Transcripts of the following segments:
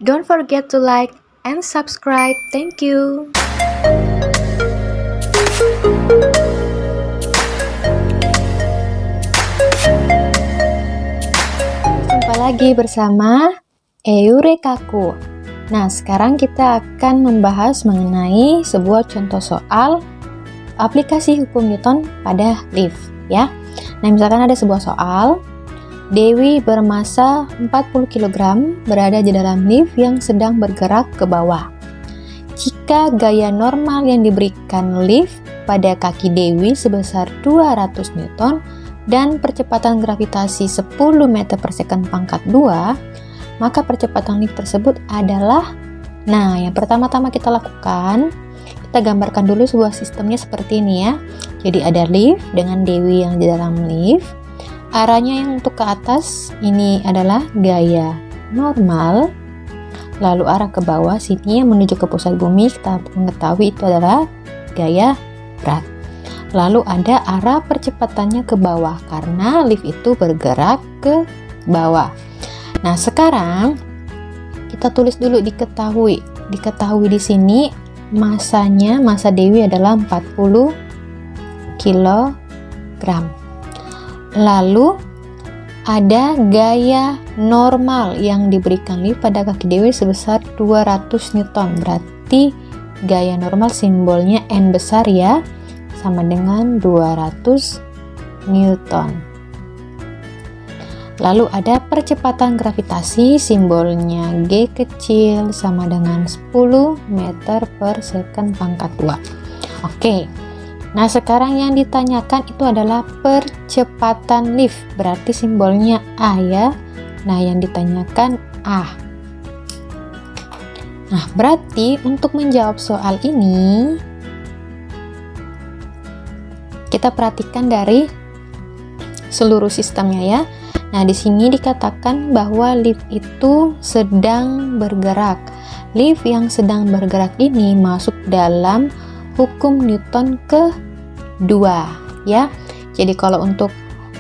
Don't forget to like and subscribe. Thank you. Jumpa lagi bersama Eurekaku. Nah, sekarang kita akan membahas mengenai sebuah contoh soal aplikasi hukum Newton pada lift, ya. Nah, misalkan ada sebuah soal, Dewi bermasa 40 kg berada di dalam lift yang sedang bergerak ke bawah. Jika gaya normal yang diberikan lift pada kaki Dewi sebesar 200 Newton dan percepatan gravitasi 10 meter per second pangkat 2, maka percepatan lift tersebut adalah, nah, yang pertama-tama kita lakukan, kita gambarkan dulu sebuah sistemnya seperti ini ya. Jadi ada lift dengan Dewi yang di dalam lift. Arahnya yang untuk ke atas ini adalah gaya normal, lalu arah ke bawah sini yang menuju ke pusat bumi kita mengetahui itu adalah gaya berat. Lalu ada arah percepatannya ke bawah karena lift itu bergerak ke bawah. Nah, sekarang kita tulis dulu diketahui di sini masanya, masa Dewi adalah 40 kg. Lalu ada gaya normal yang diberikan lift pada kaki Dewi sebesar 200 Newton. Berarti gaya normal simbolnya N besar ya, sama dengan 200 Newton. Lalu ada percepatan gravitasi simbolnya G kecil sama dengan 10 meter per second pangkat 2. Oke. Nah, sekarang yang ditanyakan itu adalah percepatan lift, berarti simbolnya A ya. Nah, yang ditanyakan A. Nah, berarti untuk menjawab soal ini, kita perhatikan dari seluruh sistemnya ya. Nah, di sini dikatakan bahwa lift itu sedang bergerak. Lift yang sedang bergerak ini masuk dalam hukum Newton kedua ya. Jadi kalau untuk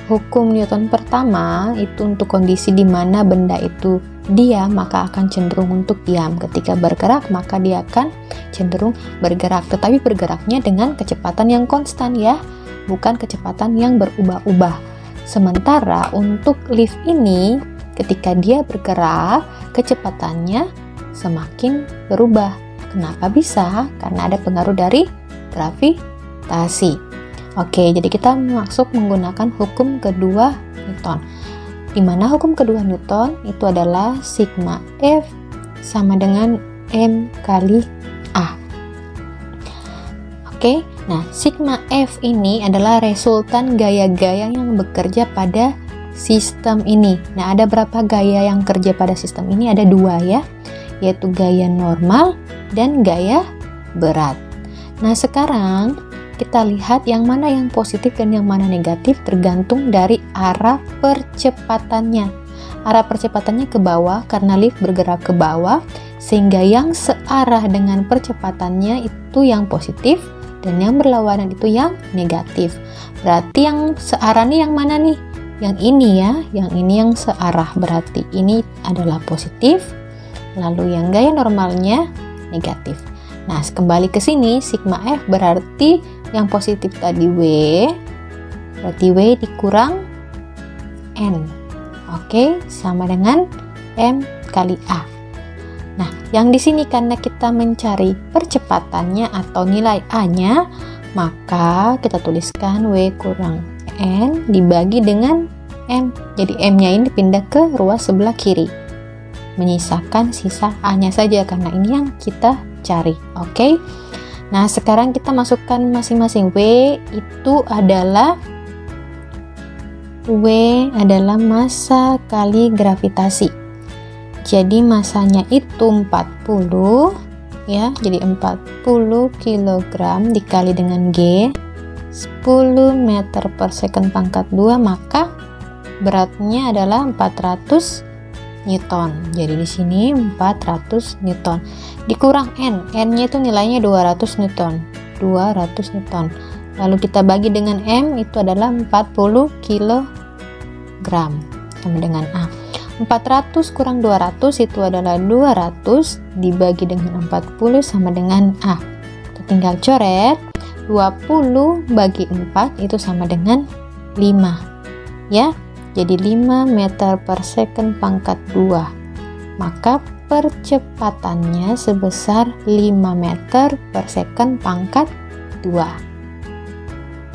hukum Newton pertama itu untuk kondisi di mana benda itu diam maka akan cenderung untuk diam. Ketika bergerak maka dia akan cenderung bergerak, tetapi bergeraknya dengan kecepatan yang konstan ya, bukan kecepatan yang berubah-ubah. Sementara untuk lift ini ketika dia bergerak kecepatannya semakin berubah. Kenapa bisa? Karena ada pengaruh dari gravitasi. Oke, jadi kita masuk menggunakan hukum kedua Newton. Di mana hukum kedua Newton itu adalah sigma F sama dengan M kali A. Oke, nah sigma F ini adalah resultan gaya-gaya yang bekerja pada sistem ini. Nah, ada berapa gaya yang kerja pada sistem ini? Ada dua ya, yaitu gaya normal dan gaya berat. Nah, sekarang kita lihat yang mana yang positif dan yang mana negatif tergantung dari arah percepatannya. Arah percepatannya ke bawah karena lift bergerak ke bawah, sehingga yang searah dengan percepatannya itu yang positif dan yang berlawanan itu yang negatif. Berarti yang searah nih yang mana nih? Yang ini ya, yang ini yang searah, berarti ini adalah positif. Lalu yang gaya normalnya negatif. Nah, kembali ke sini, sigma F berarti yang positif tadi W, berarti W dikurang N. Oke, sama dengan M kali A. Nah, yang di sini karena kita mencari percepatannya atau nilai A-nya, maka kita tuliskan W kurang N dibagi dengan M. Jadi M-nya ini dipindah ke ruas sebelah kiri. Menyisakan sisa A-nya saja karena ini yang kita cari. Oke. Nah, sekarang kita masukkan masing-masing. W adalah massa kali gravitasi. Jadi masanya itu 40 ya. Jadi 40 kg dikali dengan G 10 meter per second pangkat 2, maka beratnya adalah 400 Newton. Jadi di sini 400 Newton dikurang N. N-nya itu nilainya 200 Newton. 200 Newton. Lalu kita bagi dengan M itu adalah 40 kg sama dengan A. 400 kurang 200 itu adalah 200 dibagi dengan 40 sama dengan A. Kita tinggal coret. 20 bagi 4 itu sama dengan 5. Ya, jadi 5 meter per second pangkat 2. Maka percepatannya sebesar 5 meter per second pangkat 2.